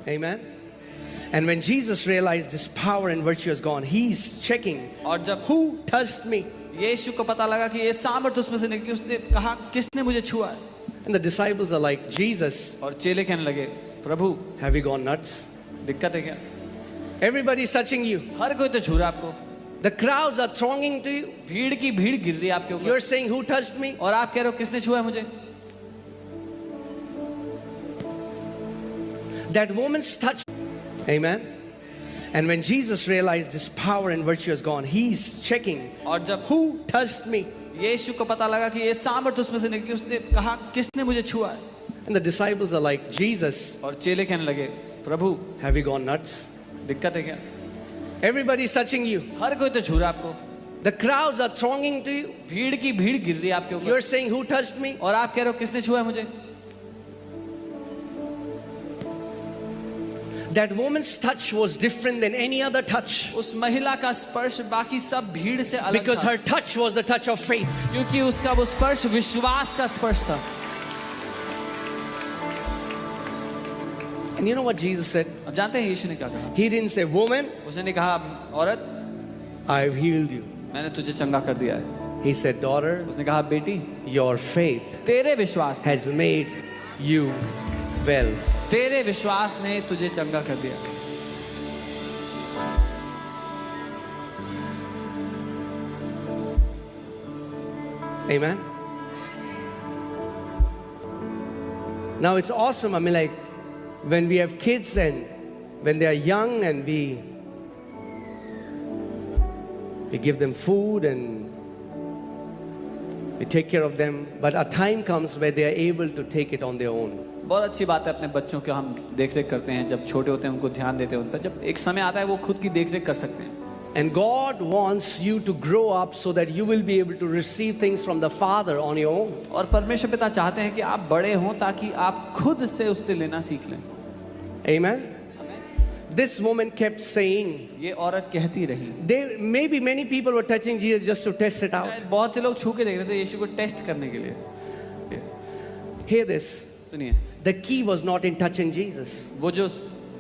Amen. And when Jesus realized this power and virtue is gone, he's checking, और जब who touched me? यीशु को पता लगा कि ये सामर्थ्य उसमें से निकली, उसने कहा किसने मुझे छुआ है? And the disciples are like, Jesus, और चेले कहने लगे, प्रभु have you gone nuts? दिक्कत है क्या? Everybody's touching you. हर कोई तो छू रहा है आपको, The crowds are thronging to you. भीड़ की भीड़ गिर रही है आपके ऊपर, You're saying, who touched me? और आप कह रहे हो किसने छुआ है मुझे? That woman's touch. Amen. And when Jesus realized this power and virtue is gone, he's checking, और जब who touched me? यीशु को पता लगा कि ये सामर्थ्य उसमें से निकली, उसने कहा किसने मुझे छुआ है? And the disciples are like, Jesus, और चेले कहने लगे, प्रभु have you gone nuts? दिक्कत है क्या? Everybody's touching you. हर कोई तो छू रहा है आपको, The crowds are thronging to you. भीड़ की भीड़ गिर रही है आपके ऊपर, You're saying, who touched me? और आप कह रहे हो किसने छुआ है मुझे? That woman's touch was different than any other touch. उस महिला का स्पर्श बाकी सब भीड़ से अलग Because था, her touch was the touch of faith. क्योंकि उसका वो स्पर्श विश्वास का स्पर्श था। And you know what Jesus said? अब जानते हैं यीशु ने क्या कहा? He didn't say, woman, उसने कहा, औरत I've healed you. मैंने तुझे चंगा कर दिया है। He said, daughter, उसने कहा, बेटी your faith तेरे विश्वास has made you well. तेरे विश्वास ने तुझे चंगा कर दिया। Amen. Now it's awesome. I mean, like, when we have kids and when they are young and we give them food and we take care of them, but a time comes where they are able to take it on their own. बहुत अच्छी बात है, अपने बच्चों के हम देख रेख करते हैं, जब छोटे होते हैं उनको ध्यान देते हैं उन पर, जब एक समय आता है वो खुद की देख रेख कर सकते हैं। And God wants you to grow up so that you will be able to receive things from the Father on your own. और परमेश्वर पिता चाहते हैं कि आप बड़े हों ताकि आप खुद से उससे लेना सीख लें। Amen. This woman kept saying, ये औरत कहती रही, there maybe many people were touching Jesus just to test it out. शायद बहुत से लोग छू के देख रहे थे यीशु को टेस्ट करने के लिए। Hear this. सुनिए, The key was not in touching Jesus. वो जो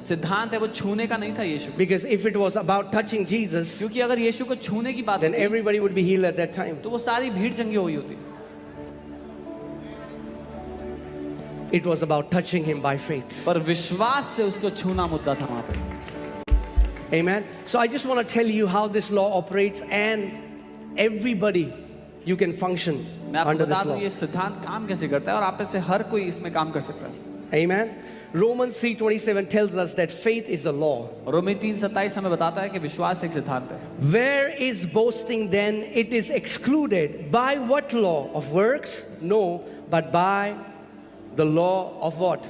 सिद्धांत है वो छूने का नहीं था यीशु, Because if it was about touching Jesus, क्योंकि अगर यीशु को छूने की बात then होती everybody would be healed at that time. तो वो सारी भीड़ चंगी हुई होती। It was about touching him by faith. पर विश्वास से उसको छूना मुद्दा था वहां पे। Amen. So I just want to tell you how this law operates, and everybody you can function मैं आपको under बता this दूं law. ये सिद्धांत काम कैसे करता है और आप में से हर कोई इसमें काम कर सकता है। Amen. Romans 3:27 tells us that faith is the law. रोमी 3:27 हमें बताता है कि विश्वास एक सिद्धांत है। Where is boasting then? It is excluded. By what law? Of works? No, but by the law of what?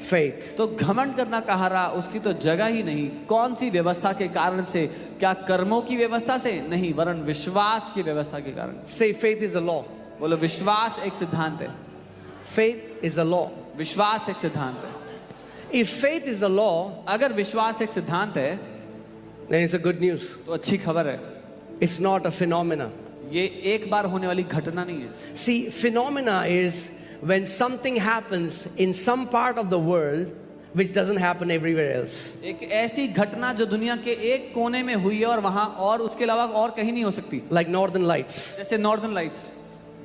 Faith. तो घमंड करना कहा रहा, उसकी तो जगह ही नहीं। कौन सी व्यवस्था के कारण से? क्या कर्मों की व्यवस्था से? नहीं, वरन विश्वास की व्यवस्था के कारण। Say faith is a law. बोलो विश्वास एक सिद्धांत है। Faith is a law. विश्वास एक सिद्धांत है। If faith is a law, अगर विश्वास एक सिद्धांत है then it's a good news. तो अच्छी खबर है। It's not a phenomena. ये एक बार होने वाली घटना नहीं है। See, phenomena is when something happens in some part of the world which doesn't happen everywhere else. एक ऐसी घटना जो दुनिया के एक कोने में हुई है और वहां और उसके अलावा और कहीं नहीं हो सकती। Like Northern Lights. जैसे northern lights,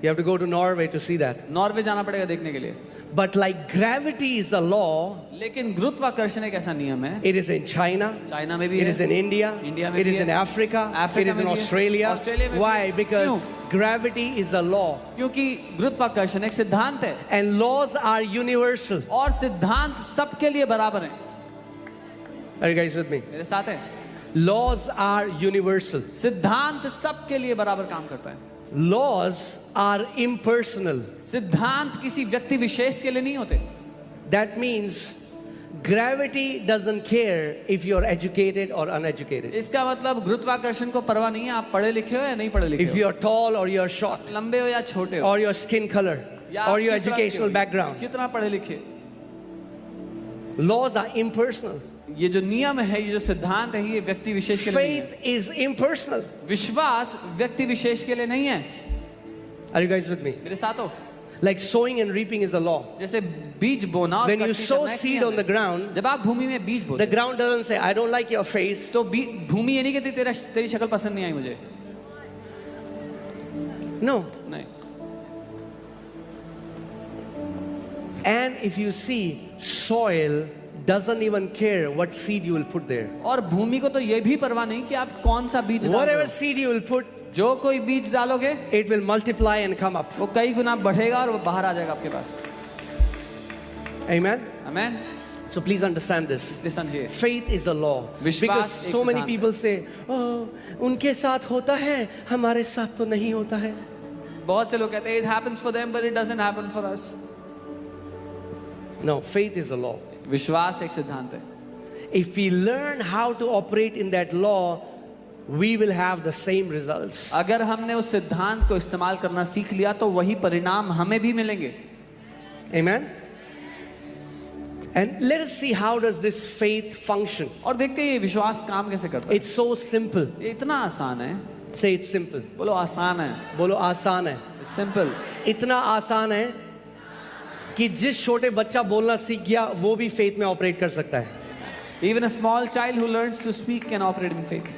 You have to go to Norway to see that. Norway जाना पड़ेगा देखने के लिए। But like gravity is the law, लेकिन गुरुत्वाकर्षण एक ऐसा नियम है, it is in China, China में भी it है, is in India, इंडिया में it भी is है, in Africa, it Africa is में in भी है, Australia. ऑस्ट्रेलिया में भी Why? है। Because क्यों? gravity is a law. क्योंकि गुरुत्वाकर्षण एक सिद्धांत है And laws are universal. और सिद्धांत सबके लिए बराबर है। Are you guys with me? मेरे साथ है, Laws are universal. सिद्धांत सबके लिए बराबर काम करता है। Laws are impersonal. सिद्धांत किसी व्यक्ति विशेष के लिए नहीं होते। That means gravity doesn't care if you're educated or uneducated. इसका मतलब गुरुत्वाकर्षण को परवाह नहीं है आप पढ़े लिखे हो या नहीं पढ़े लिखे If हो, you're tall or you're short, लंबे हो या छोटे हो, or your skin color, या or आप your किस रंग के educational हो, background. कितना पढ़े लिखे। Laws are impersonal. ये जो नियम है, ये जो सिद्धांत है, ये व्यक्ति विशेष के लिए नहीं Faith is impersonal. है। विश्वास व्यक्ति विशेष के लिए नहीं है। Are you guys with me? मेरे साथ हो? Like sowing and reaping is the law. जैसे बीज बोना और When you कटनी sow करना एक seed नियम on the है। ground, जब आप भूमि में बीज बोते the ground doesn't say, I don't like your face. तो भूमि ये नहीं कहती तेरी शक्ल पसंद नहीं आई मुझे, No. नहीं। And if you see, soil doesn't even care what seed you will put there. और भूमि को तो ये भी परवाह नहीं कि आप कौन सा बीज डाल रहे Whatever हो। seed you will put, जो कोई बीज डालोगे it will multiply and come up. वो कई गुना बढ़ेगा और वो बाहर आ जाएगा आपके पास। Amen? Amen. So please understand this. इसलिए समझिए, Faith is the law. विश्वास Because एक so many सिद्धांत people say, oh, उनके साथ होता है, हमारे साथ तो नहीं होता है. बहुत से लोग कहते हैं it happens for them but it doesn't happen for us। No, faith is the law. विश्वास एक सिद्धांत है। If we learn how to operate in that law, we will have the same results. अगर हमने उस सिद्धांत को इस्तेमाल करना सीख लिया तो वही परिणाम हमें भी मिलेंगे। Amen? And let us see how does this faith function. और देखते हैं ये विश्वास काम कैसे करता है। It's so simple. ये इतना आसान है। Say it's simple. बोलो आसान है। बोलो आसान है. It's simple। इतना आसान है कि जिस छोटे बच्चा बोलना सीख गया वो भी फेथ में ऑपरेट कर सकता है. Even a small child who learns to speak can operate in faith।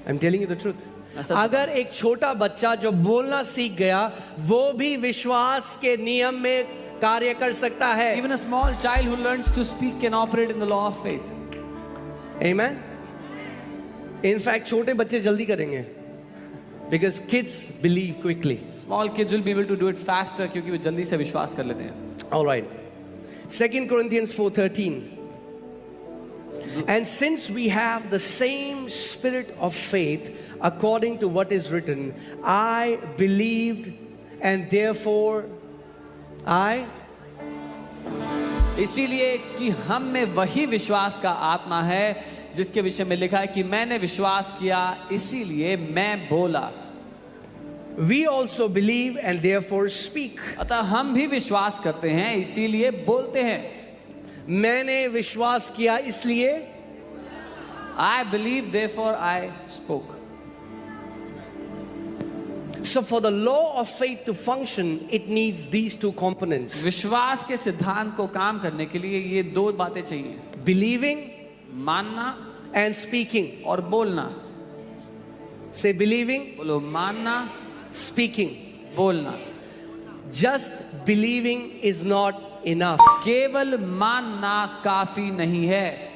I'm telling you the truth. ऐसा- अगर एक छोटा बच्चा जो बोलना सीख गया वो भी विश्वास के नियम में कार्य कर सकता है. Even a small child who learns to speak can operate in the law of faith। Amen? In fact, छोटे बच्चे जल्दी करेंगे. Because kids believe quickly. Small kids will be able to do it faster क्योंकि वो जल्दी से विश्वास कर लेते हैं। All right. 2 Corinthians 4:13. And since we have the same spirit of faith, according to what is written, I believed and therefore I. इसीलिए कि हम में वही विश्वास का आत्मा है जिसके विषय में लिखा है कि मैंने विश्वास किया इसीलिए मैं बोला। We also believe and therefore speak. अतः हम भी विश्वास करते हैं इसीलिए बोलते हैं। मैंने विश्वास किया इसलिए I believe therefore I spoke। So for the law of faith to function, it needs these two components. विश्वास के सिद्धांत को काम करने के लिए ये दो बातें चाहिए, Believing मानना and speaking. और बोलना। Say believing, बोलो मानना, speaking. बोलना। Just believing is not enough. केवल मानना काफी नहीं है।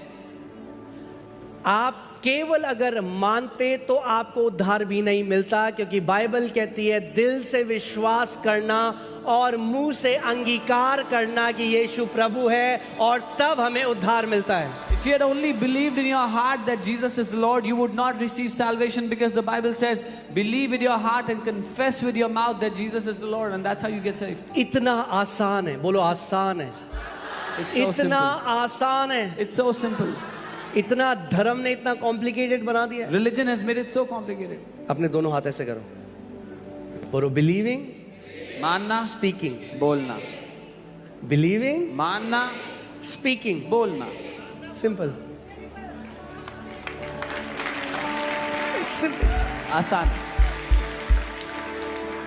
आप केवल अगर मानते तो आपको उद्धार भी नहीं मिलता, क्योंकि बाइबल कहती है दिल से विश्वास करना और मुंह से अंगीकार करना कि यीशु प्रभु है, और तब हमें उद्धार मिलता है. If you had only believed in your heart that Jesus is the Lord, you would not receive salvation, because the Bible says, believe with your heart and confess with your mouth that Jesus is the Lord, and that's how you get saved. इतना आसान है, बोलो आसान है. It's so इतना simple। आसान है. It's so simple। इतना धर्म ने इतना कॉम्प्लिकेटेड बना दिया. Religion has made it so complicated। अपने दोनों हाथ ऐसे करो, बोलो बिलीविंग, मानना, स्पीकिंग. बोलना। बिलीविंग, मानना, स्पीकिंग. बोलना। सिंपल. सिंपल. आसान।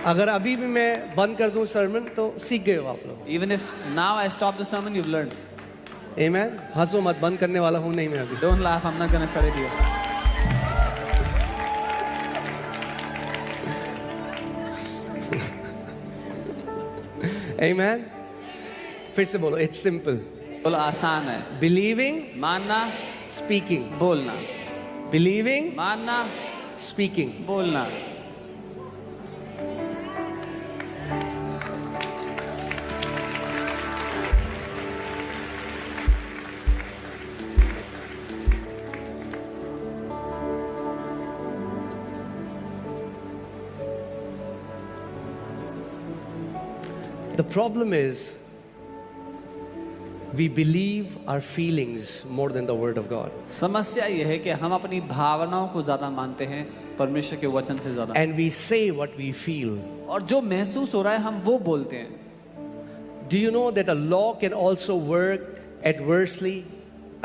अगर अभी भी मैं बंद कर दूं सर्मन तो सीख गए हो आप लोग. Even if now I stop the sermon, you've learned। आमेन. हंसो मत, बंद करने वाला हूं नहीं मैं अभी. Don't laugh, I'm not gonna shut it here। आमेन. फिर से बोलो, इट्स सिंपल. बोलो आसान है। बिलीविंग, मानना, स्पीकिंग. बोलना। बिलीविंग, मानना, स्पीकिंग. बोलना। The problem is we believe our feelings more than the word of God, समस्या ये है कि हम अपनी भावनाओं को ज्यादा मानते हैं परमेश्वर के वचन से ज्यादा, and we say what we feel. और जो महसूस हो रहा है हम वो बोलते हैं। Do you know that a law can also work adversely?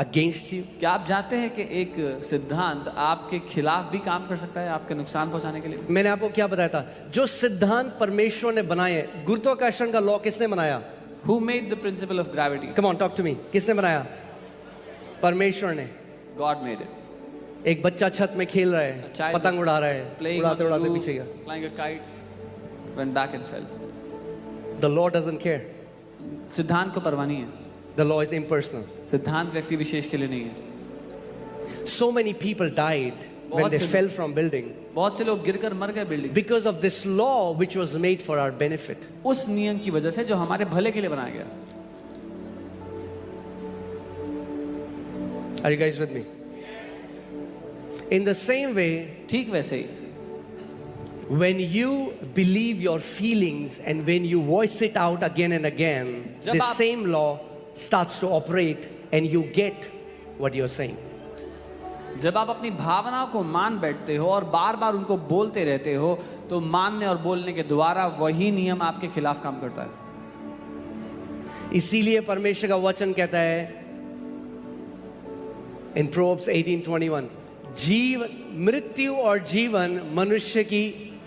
against you? क्या आप जानते हैं कि एक सिद्धांत आपके खिलाफ भी काम कर सकता है, आपके नुकसान पहुंचाने के लिए? मैंने आपको क्या बताया था, जो सिद्धांत परमेश्वर ने बनाए, गुरुत्वाकर्षण का लॉ किसने बनाया? Who made the principle of gravity? Come on talk to me, किसने बनाया? परमेश्वर ने। God made it. एक बच्चा छत में खेल रहा A है, child पतंग उड़ा रहा है, Playing on उड़ाते the उड़ाते roof, पीछे गया। flying a kite, went back and fell. The law doesn't care. सिद्धांत को परवाह नहीं है। The law is impersonal. सिद्धांत व्यक्ति विशेष के लिए नहीं है। So many people died when बहुत they से- fell from building बहुत से लोग गिरकर मर गए building, because of this law which was made for our benefit. उस नियम की वजह से जो हमारे भले के लिए बनाया गया। Are you guys with me? In the same way, ठीक वैसे ही when you believe your feelings and when you voice it out again and again, जब the आप- same law starts to operate and you get what you're saying. जब आप अपनी भावनाओं को मान बैठते हो और बार बार उनको बोलते रहते हो, तो मानने और बोलने के द्वारा वही नियम आपके खिलाफ काम करता है। इसीलिए परमेश्वर का वचन कहता है in Proverbs 18:21, जीवन, मृत्यु और जीवन मनुष्य की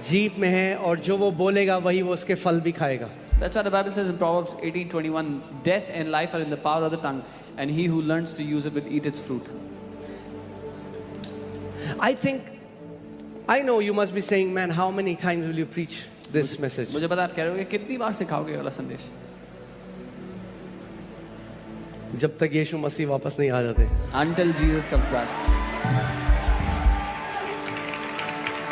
जीभ में है और जो वो बोलेगा वही वो उसके फल भी खाएगा। That's why the Bible says in Proverbs 18:21, death and life are in the power of the tongue, and he who learns to use it will eat its fruit. I know you must be saying, man, how many times will you preach this message? मुझे पता, आप कह रहे होगे कितनी बार सिखाओगे ये वाला संदेश, जब तक यीशु मसीह वापस नहीं आ जाते। until Jesus comes back.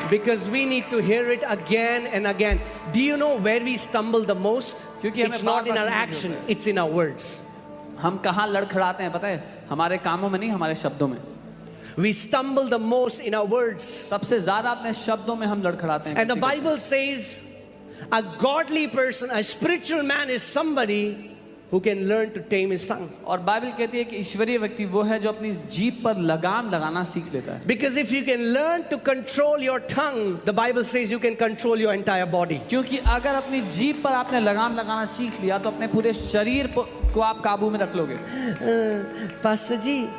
Because we need to hear it again and again. Do you know where we stumble the most? क्योंकि हमें It's not in बार-बार our सुनने की action, होता है। it's in our words. हम कहाँ लड़खड़ाते हैं पता है? हमारे कामों में नहीं, हमारे शब्दों में। We stumble the most in our words. सबसे ज्यादा अपने शब्दों में हम लड़खड़ाते हैं। And the Bible says a godly person, a spiritual man is somebody who can learn to tame his tongue. और बाइबल कहती है कि ईश्वरीय व्यक्ति वो है जो अपनी जीभ पर लगाम लगाना सीख लेता है। Because if you can learn to control your tongue, the Bible says you can control your entire body. क्योंकि अगर अपनी जीभ पर आपने लगाम लगाना सीख लिया तो अपने पूरे शरीर को आप काबू में रख लोगे। पास्टर जी,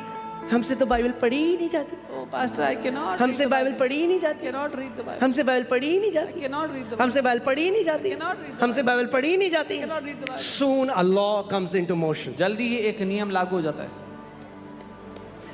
हमसे तो बाइबल पढ़ी ही नहीं जाती। Oh, Pastor, I cannot. हमसे बाइबल पढ़ी ही नहीं जाती। Cannot read the Bible. हमसे बाइबल पढ़ी ही नहीं I जाती। cannot read the Bible. हमसे बाइबल पढ़ी ही नहीं जाती। cannot read the हमसे बाइबल पढ़ी ही नहीं जाती। Cannot read the Bible. Soon a law comes into motion. जल्दी ही एक नियम लागू हो जाता है।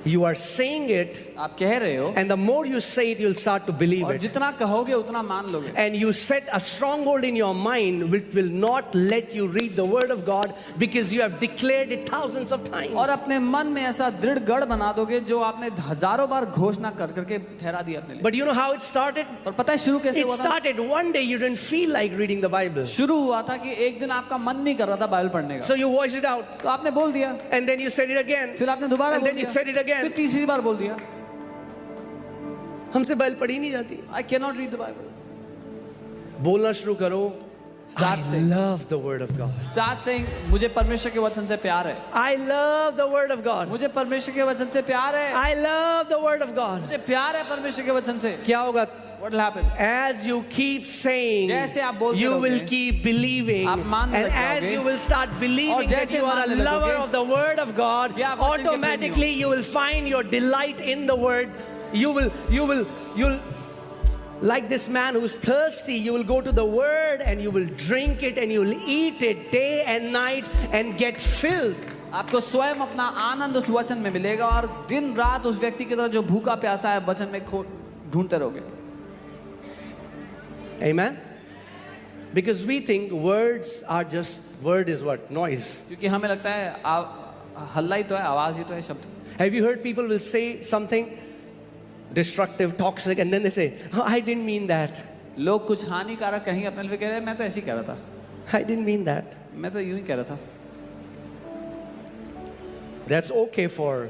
You are saying it, आप कह रहे हो and the more you say it, you'll start to believe और it. जितना कहोगे उतना मान लोगे। And you set a stronghold in your mind which will not let you read the word of God because you have declared it thousands of times. और अपने मन में ऐसा दृढ़ गढ़ बना दोगे जो आपने हजारों बार घोषणा कर करके ठहरा दिया अपने लिए। But you know how it started? और पता है शुरू कैसे It हुआ था? started one day you didn't feel like reading the Bible. शुरू हुआ था कि एक दिन आपका मन नहीं कर रहा था बाइबल पढ़ने का, So you voiced it out. तो आपने बोल दिया, And then you said it again. फिर आपने दोबारा And बोल then you दिया, said it again. फिर तीसरी बार बोल दिया, हमसे बाइबल पढ़ी नहीं जाती। I cannot read the Bible. बोलना शुरू करो। Start I saying. love the word of God. Start saying, मुझे परमेश्वर के वचन से प्यार है, I love the word of God. मुझे परमेश्वर के वचन से प्यार है, I love the word of God. मुझे प्यार है परमेश्वर के वचन से। क्या होगा? What will happen? As you keep saying, जैसे आप बोलते you will रहोगे, keep believing, आप मानने and लग as जाओगे, you will start और believing that जैसे you are a मानने lover लगोगे, of the word of God, कि आप वचन के प्रेमी हो। automatically you will find your delight in the word. You'll like this man who's thirsty, you will go to the word and you will drink it and you will eat it day and night and get filled. आपको स्वयं अपना आनंद उस वचन में मिलेगा और दिन रात उस व्यक्ति की तरह जो भूखा प्यासा है वचन में ढूंढते रहोगे। Amen? Because we think words are just, word is what? Noise. क्योंकि हमें लगता है हल्ला ही तो है, आवाज ही तो है, शब्द। Have you heard people will say something destructive, toxic, and then they say, oh, I didn't mean that. लोग कुछ हानिकारक कहीं अपने लिए कह रहे हैं, मैं तो ऐसे ही कह रहा था, I didn't mean that. मैं तो यूं ही कह रहा था। That's okay for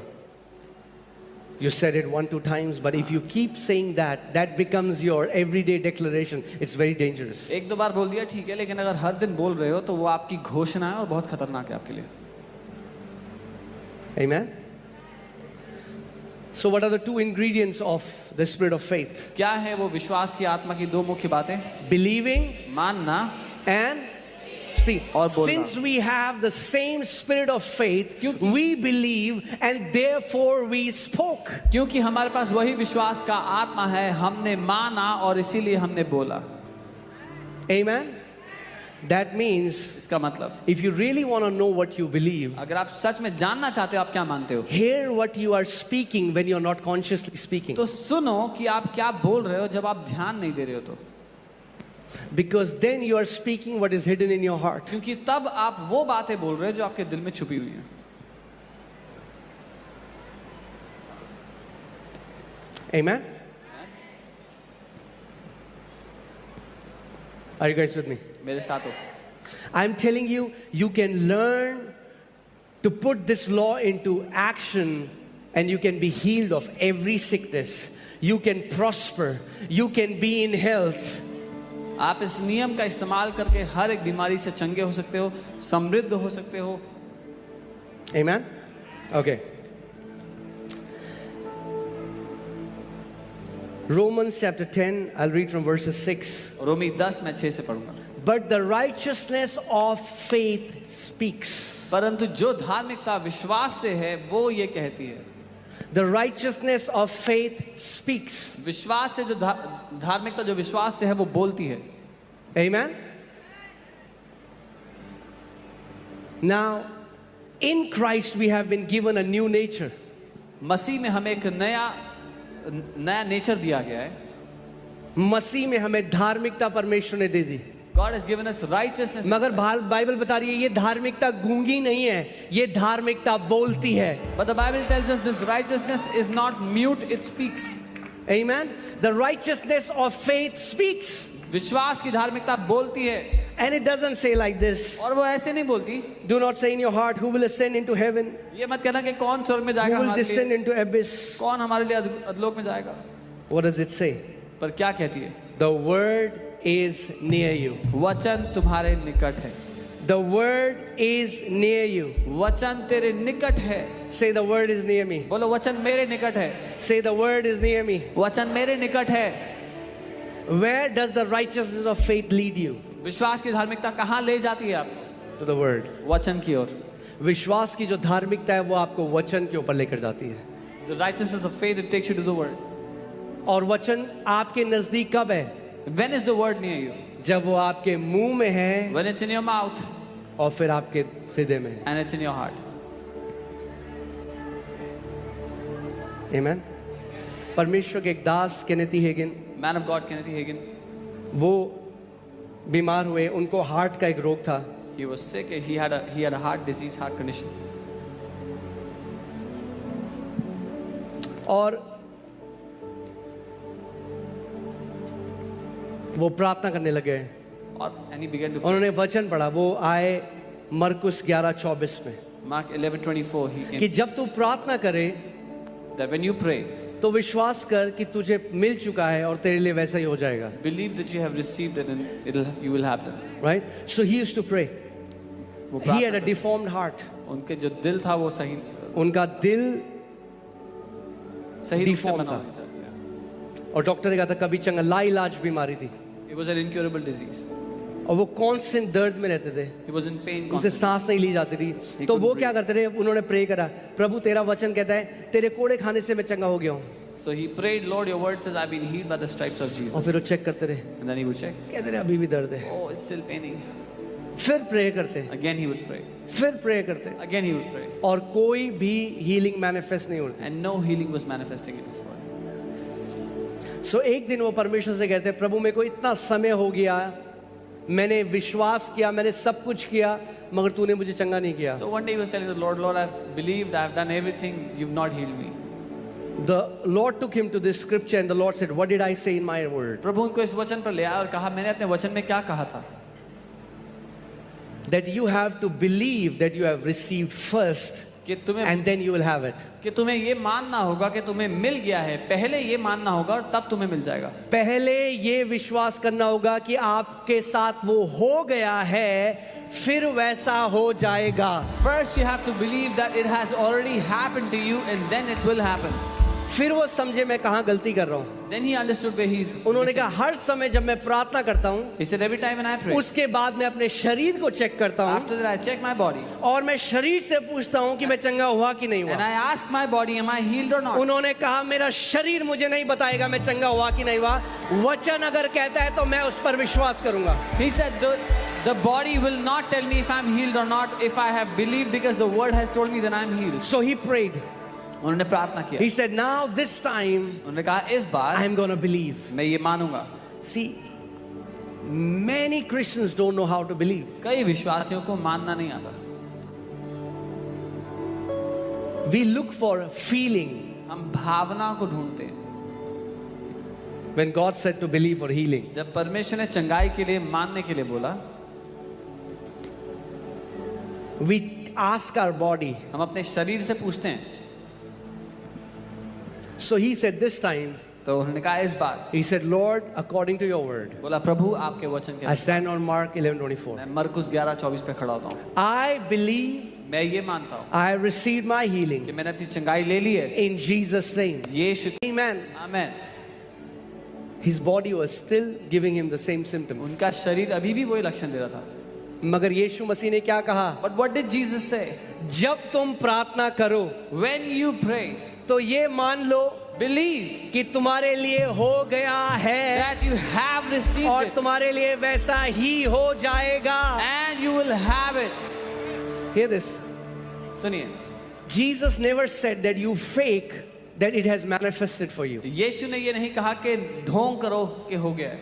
you said it 1-2 times, but if you keep saying that, that becomes your everyday declaration. It's very dangerous. एक दो बार बोल दिया ठीक है, लेकिन अगर हर दिन बोल रहे हो तो वो आपकी घोषणा है और बहुत खतरनाक है आपके लिए। Amen? So what are the two ingredients of the spirit of faith? क्या है वो विश्वास की आत्मा की दो मुख्य बातें? Believing मानना and speak. और बोलना। Since we have the same spirit of faith, क्योंकि- we believe and therefore we spoke. क्योंकि हमारे पास वही विश्वास का आत्मा है, हमने माना और इसीलिए हमने बोला। Amen. That means इसका मतलब, if you really want to know what you believe, अगर आप सच में जानना चाहते हो आप क्या मानते हो, hear what you are speaking when you are not consciously speaking. तो सुनो कि आप क्या बोल रहे हो जब आप ध्यान नहीं दे रहे हो तो। Because then you are speaking what is hidden in your heart. क्योंकि तब आप वो बातें बोल रहे हो जो आपके दिल में छुपी हुई हैं। Amen. Are you guys with me? मेरे साथ हो। I'm telling you, you can learn to put this law into action and you can be healed of every sickness. You can prosper. You can be in health. आप इस नियम का इस्तेमाल करके हर एक बीमारी से चंगे हो सकते हो, समृद्ध हो सकते हो। Amen? Okay. Romans chapter 10, I'll read from verses 6. रोमी 10 मैं 6 से पढ़ूंगा। But the righteousness of faith speaks. परंतु जो धार्मिकता विश्वास से है वो ये कहती है। The righteousness of faith speaks. विश्वास से जो धार्मिकता जो विश्वास से है वो बोलती है। Amen? Now, in Christ we have been given a new nature. मसीह में हमें एक नया नेचर दिया गया है। मसीह में हमें धार्मिकता परमेश्वर ने दे दी। God has given us righteousness. मगर बाइबल बता रही है ये धार्मिकता गूंगी नहीं है, ये धार्मिकता बोलती है। But the Bible tells us this righteousness is not mute, it speaks. Amen? The righteousness of faith speaks. विश्वास की धार्मिकता बोलती है। And it doesn't say like this. और वो ऐसे नहीं बोलती। Do not say in your heart, who will ascend into heaven? ये मत कहना कि कौन स्वर्ग में Who जाएगा will हमारे descend लिए, into abyss? कौन हमारे लिए अधलोक में जाएगा। What does it say? पर क्या कहती है? The word is near you. वचन तुम्हारे निकट है। The word is near you. वचन तेरे निकट है। Say the word is near me. बोलो वचन मेरे निकट है। Say the word is near me. वचन मेरे निकट है। Where does the righteousness of faith lead you? विश्वास की धार्मिकता कहाँ ले जाती है आपको? To the word. वचन की ओर। विश्वास की जो धार्मिकता है वो आपको वचन के ऊपर लेकर जाती है। The righteousness of faith, it takes you to the word. और वचन आपके नजदीक कब है? When is the word near you? जब वो आपके मुंह में है When it's in your mouth और फिर आपके हृदय में है। and it's in your heart. Amen? परमेश्वर के एक दास केनेथी हेगिन, Man of God, Kenneth Hagin, वो बीमार हुए, उनको हार्ट का एक रोग था। he was sick. He had a heart disease, heart condition. और वो प्रार्थना करने लगे And he began to pray. उन्होंने वचन पढ़ा। वो आए मरकुस 11:24 में Mark 11:24. He कि came, जब तू प्रार्थना करे that when you pray, तो विश्वास कर कि तुझे मिल चुका है और तेरे लिए वैसा ही हो जाएगा। believe that you have received it and you will have them. Right? So he used to pray. वो He had a प्रार्थना deformed heart. कर- उनके जो दिल था वो सही उनका दिल रूप से Deformed बना था। हुआ था. और डॉक्टर ने कहा था कभी चंगा लाइलाज बीमारी थी It was an incurable disease. और वो कांस्टेंट दर्द में रहते थे, He was in pain उनसे constantly. सांस नहीं ली जाती थी। He तो couldn't वो breathe. क्या करते थे, उन्होंने प्रे करा, प्रभु तेरा वचन कहता है तेरे कोड़े खाने से मैं चंगा हो गया हूँ। So he prayed, Lord, your word says I've been healed by the stripes of और Jesus. फिर वो चेक करते रहे, And then he would check. कहते रहे अभी भी दर्द है। Oh, it's still paining. फिर प्रे करते, Again he would pray. फिर प्रे करते Again he would pray. और कोई भी हीलिंग मैनिफेस्ट नहीं होती। And no healing was manifesting in his body. सो एक दिन वो परमेश्वर से कहते, प्रभु मेरे को इतना समय हो गया, मैंने विश्वास किया, मैंने सब कुछ किया, मगर तूने मुझे चंगा नहीं किया। So one day he was telling the Lord, Lord, I've believed, I've done everything, you've not healed me. The Lord took him to this scripture and the Lord said, what did I say in my word? प्रभु उनको इस वचन पर ले आया और कहा, मैंने अपने वचन में क्या कहा था? That you have to believe that you have received first कि तुम्हें and then you will have it. कि तुम्हें ये मानना होगा कि तुम्हें मिल गया है, पहले ये मानना होगा और तब तुम्हें मिल जाएगा। पहले ये विश्वास करना होगा कि आपके साथ वो हो गया है, फिर वैसा हो जाएगा। First you have to believe that it has already happened to you and then it will happen. फिर वो समझे मैं कहाँ गलती कर रहा हूँ। Then he understood where he's उन्होंने missing. कहा हर समय जब मैं प्रार्थना करता हूँ He said every time when I pray, उसके बाद मैं अपने शरीर को चेक करता हूँ after that I check my body और मैं शरीर से पूछता हूँ कि मैं चंगा हुआ कि नहीं and हुआ। I ask my body, am I healed or not? उन्होंने कहा मेरा शरीर मुझे नहीं बताएगा मैं चंगा हुआ कि नहीं हुआ, वचन अगर कहता है तो मैं उस पर विश्वास करूंगा। He said the body will not tell me if I'm healed or not. If I have believed because the word has told me, then I'm healed. So he prayed. उन्होंने प्रार्थना किया. He said now this time उन्होंने कहा इस बार I'm going to believe. मैं ये मानूंगा. See, many Christians don't know how to believe. कई विश्वासियों को मानना नहीं आता. We look for a feeling. हम भावना को ढूंढते हैं. When God said to believe for healing, जब परमेश्वर ने चंगाई के लिए मानने के लिए बोला, we ask our body. हम अपने शरीर से पूछते हैं. So he said this time, तो उन्होंने कहा इस बार, he said, Lord, according to your word, बोला प्रभु आपके वचन के I stand on Mark 11:24. मैं मरकुस 11:24 पे खड़ा होता हूँ. I believe मैं ये मानता हूँ I received my कि healing मैंने अपनी चंगाई ले ली है. in Jesus' name. Yeshu. Amen. Amen. His body was still giving him the same symptoms. उनका शरीर अभी भी वही लक्षण दे रहा था. मगर यीशु मसीह ने क्या कहा? But what did Jesus say? जब तुम प्रार्थना करो When you pray, तो ये मान लो believe कि तुम्हारे लिए हो गया है that you have received और it तुम्हारे लिए वैसा ही हो जाएगा। and you will have it. Hear this. सुनिए, Jesus never said that you fake that it has manifested for you. यीशु ने ये नहीं कहा कि ढोंग करो कि हो गया है.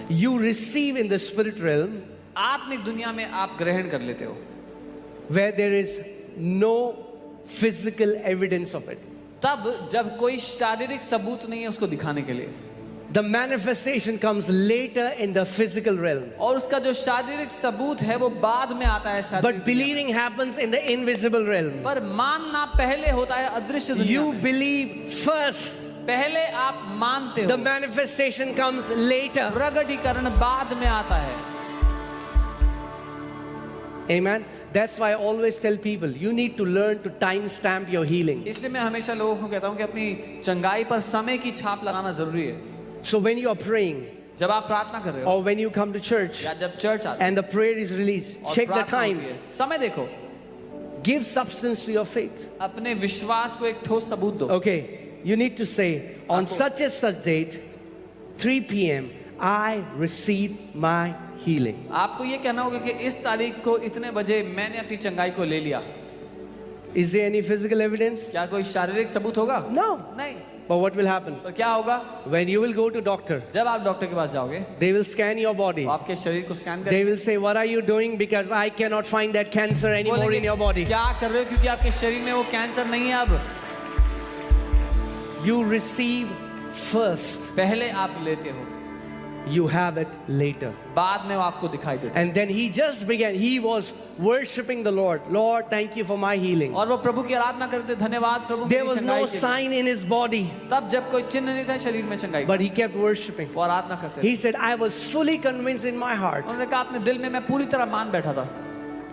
You receive in the spirit realm आत्मिक दुनिया में आप ग्रहण कर लेते हो where there is no physical evidence of it. तब जब कोई शारीरिक सबूत नहीं है उसको दिखाने के लिए. The manifestation comes later in the physical realm. और उसका जो शारीरिक सबूत है वो बाद में आता है शारीरिक But दुनिया में. believing happens in the invisible realm. पर मानना पहले होता है अदृश्य दुनिया You में. believe first. पहले आप मानते The हो, manifestation comes later. प्रगटीकरण बाद में आता है. Amen. That's why I always tell people you need to learn to time stamp your healing. इसलिए मैं हमेशा लोगों को कहता हूँ कि अपनी चंगाई पर समय की छाप लगाना जरूरी है. So when you are praying जब आप प्रार्थना कर रहे हो or when you come to church या जब चर्च आते and the prayer is released, और check the प्रार्थना time. होती है, समय देखो, Give substance to your faith. अपने विश्वास को एक ठोस सबूत दो. Okay, you need to say on आपको- such and such date, 3 p.m. I receive my healing. आपको ये कहना होगा कि इस तारीख को इतने बजे मैंने अपनी चंगाई को ले लिया. Is there any physical evidence? क्या कोई शारीरिक सबूत होगा? No. नहीं. But what will happen? तो क्या होगा? When you will go to doctor, जब आप डॉक्टर के पास जाओगे they will scan your body. तो आपके शरीर को स्कैन They करेंगे. will say, what are you doing? Because I cannot find that cancer anymore in your body. क्या कर रहे हो क्योंकि आपके शरीर में वो कैंसर नहीं है अब. You receive first. पहले आप लेते हो, You have it later. बाद में वो आपको दिखाई देता है. And then he just began. He was worshiping the Lord. Lord, thank you for my healing. और वो प्रभु की आराधना करते, धन्यवाद प्रभु There मेरी was चंगाई no के लिए. sign in his body, तब जब कोई चिन्ह नहीं था शरीर में चंगाई का, but he kept worshiping. वो आराधना करते थे. He said, I was fully convinced in my heart उन्होंने कहा अपने दिल में मैं पूरी तरह मान बैठा था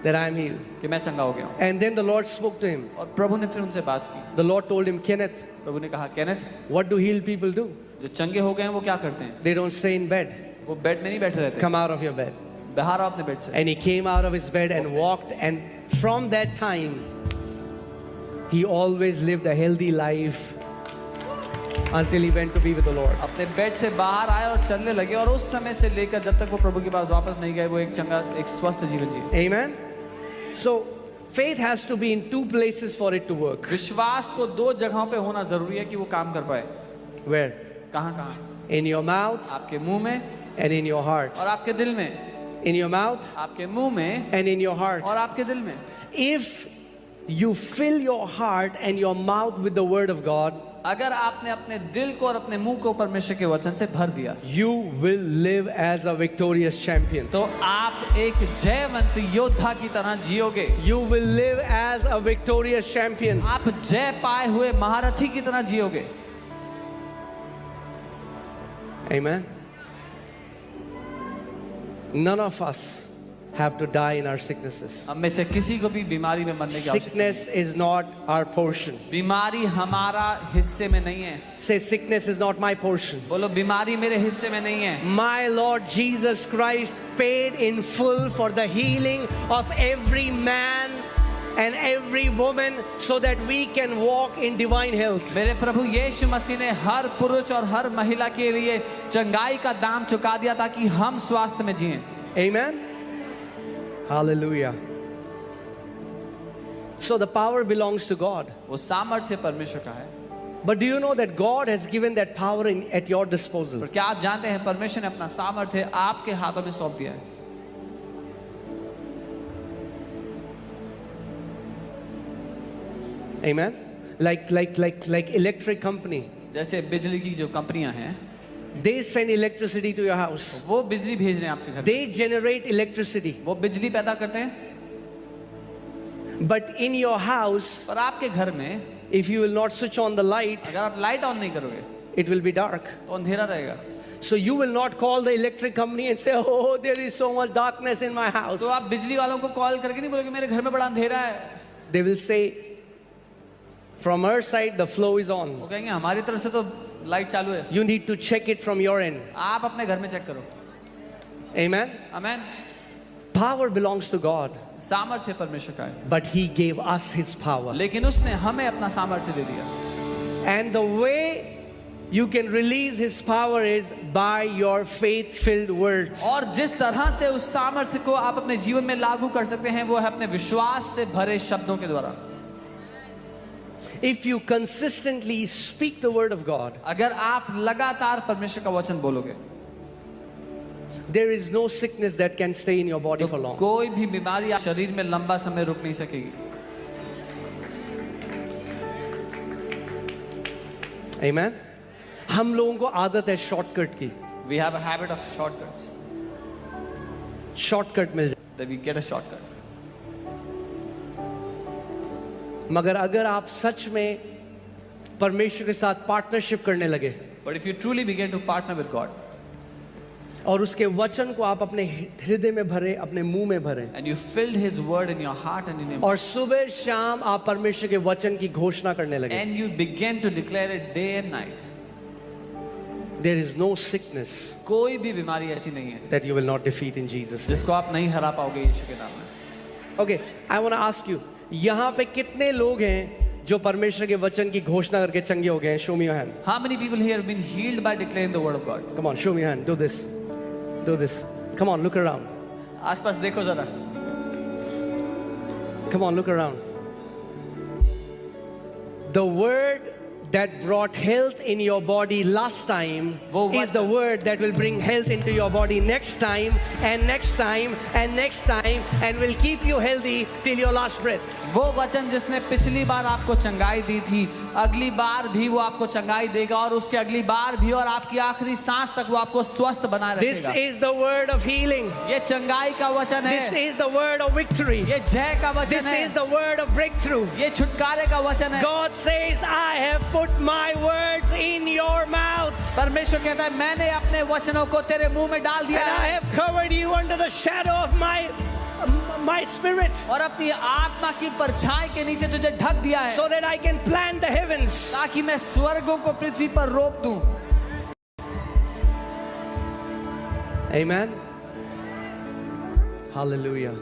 that I am healed. कि मैं चंगा हो गया हूँ. And then the Lord spoke to him. और प्रभु ने फिर उनसे बात की. The Lord told him, Kenneth, प्रभु ने कहा, Kenneth, what do healed people do? जो चंगे हो गए हैं वो क्या करते हैं? They don't stay in bed. वो बेड में नहीं बैठे रहते. Come out of your bed. बाहर आओ अपने बेड से. And he came out of his bed and walked. And from that time, he always lived a healthy life until he went to be with the Lord. अपने bed से बाहर आए और चलने लगे और उस समय से लेकर जब तक वो प्रभु के पास वापस नहीं गए वो एक चंगा, एक स्वस्थ जीवन जिए. Amen. So faith has to be in 2 places for it to work. विश्वास को 2 जगहों पे होना जरूरी है कि वो काम कर पाए. Where? कहाँ कहाँ? In your mouth आपके मुंह में and in your heart. और आपके दिल में. In your mouth आपके मुंह में and in your heart. और आपके दिल में. If you fill your heart and your mouth with the word of God, अगर आपने अपने दिल को और अपने मुंह को परमेश्वर के वचन से भर दिया, you will live as a victorious champion. तो आप एक जयवंत योद्धा की तरह जियोगे. You will live as a victorious champion. आप जय पाए हुए महारथी की तरह जियोगे. Amen. None of us have to die in our sicknesses. हम में से किसी को भी बीमारी में मरने की आवश्यकता Sickness is not our portion. नहीं। बीमारी हमारा हिस्से में नहीं है। Say, sickness is not my portion. बोलो बीमारी मेरे हिस्से में नहीं है। My Lord Jesus Christ paid in full for the healing of every man and every woman so that we can walk in divine health. मेरे प्रभु यीशु मसीह ने हर पुरुष और हर महिला के लिए चंगाई का दाम चुका दिया ताकि हम स्वास्थ्य में जिएं। Amen. Hallelujah. So the power belongs to God. वो सामर्थ्य परमेश्वर का है। But do you know that God has given that power at your disposal? पर क्या आप जानते हैं परमेश्वर ने अपना सामर्थ्य आपके हाथों में सौंप दिया है? Amen. Like electric company. जैसे बिजली की जो कंपनियां हैं, They send electricity to your house. वो बिजली भेज रहे हैं आपके घर में। They generate electricity. वो बिजली पैदा करते हैं। But in your house, पर आपके घर में if you will not switch on the light, अगर आप लाइट ऑन नहीं करोगे it will be dark. तो अंधेरा रहेगा। So you will not call the electric company and say, oh, there is so much darkness in my house. तो आप बिजली वालों को कॉल करके नहीं बोलोगे मेरे घर में बड़ा अंधेरा है। They will say, from our side, the flow is on. वो कहेंगे हमारी तरफ से तो लाइट चालू है। You need to check it from your end. आप अपने घर में चेक करो। Amen. Amen. Power belongs to God, सामर्थ्य परमेश्वर का है, but He gave us His power. लेकिन उसने हमें अपना सामर्थ्य दे दिया। And the way you can release His power is by your faith-filled words. और जिस तरह से उस सामर्थ्य को आप अपने जीवन में लागू कर सकते हैं वो है अपने विश्वास से भरे शब्दों के द्वारा। If you consistently speak the word of God, अगर आप लगातार परमेश्वर का वचन बोलोगे there is no sickness that can stay in your body तो for long. कोई भी बीमारी आप शरीर में लंबा समय रुक नहीं सकेगी। Amen. हम लोगों को आदत है शॉर्टकट की। We have a habit of shortcuts. Shortcut मिल जाए। That we get a shortcut. मगर अगर आप सच में परमेश्वर के साथ पार्टनरशिप करने लगे But if you truly begin to partner with God और उसके वचन को आप अपने हृदय में भरे, अपने मुंह में भरे, and you filled His word in your heart and in your और सुबह शाम आप परमेश्वर के वचन की घोषणा करने लगे, and you begin to declare it day and night, there is no sickness कोई भी बीमारी ऐसी नहीं है that you will not defeat in Jesus' name. जिसको आप नहीं हरा पाओगे यीशु के नाम में। Okay, I want to ask you, यहाँ पे कितने लोग हैं जो परमेश्वर के वचन की घोषणा करके चंगे हो गए हैं? Show me your hand. How many people here have been healed by declaring the word of God? Come on, show me your hand. Do this. Do this. Come on, look around. आसपास देखो जरा। Come on, look around. The word that brought health in your body last time is the word that will bring health into your body next time and next time and next time and will keep you healthy till your last breath. वो वचन जिसने पिछली बार आपको चंगाई दी थी, अगली बार भी वो आपको चंगाई देगा और उसके अगली बार भी और आपकी आखिरी सांस तक वो आपको स्वस्थ बनाए This रखेगा। is the word of healing. ये चंगाई का वचन This है। is the word of victory. ये जय का वचन This है। is the word of breakthrough. ये छुटकारे का वचन है। God says, I have put my words in your mouth. परमेश्वर कहता है मैंने अपने वचनों को तेरे मुंह में डाल And दिया I है have covered you under the shadow of my spirit और अपनी आत्मा की परछाई के नीचे तुझे ढक दिया है so that I can plant the heavens. ताकि मैं स्वर्गों को पृथ्वी पर रोप दूं। Amen. Hallelujah.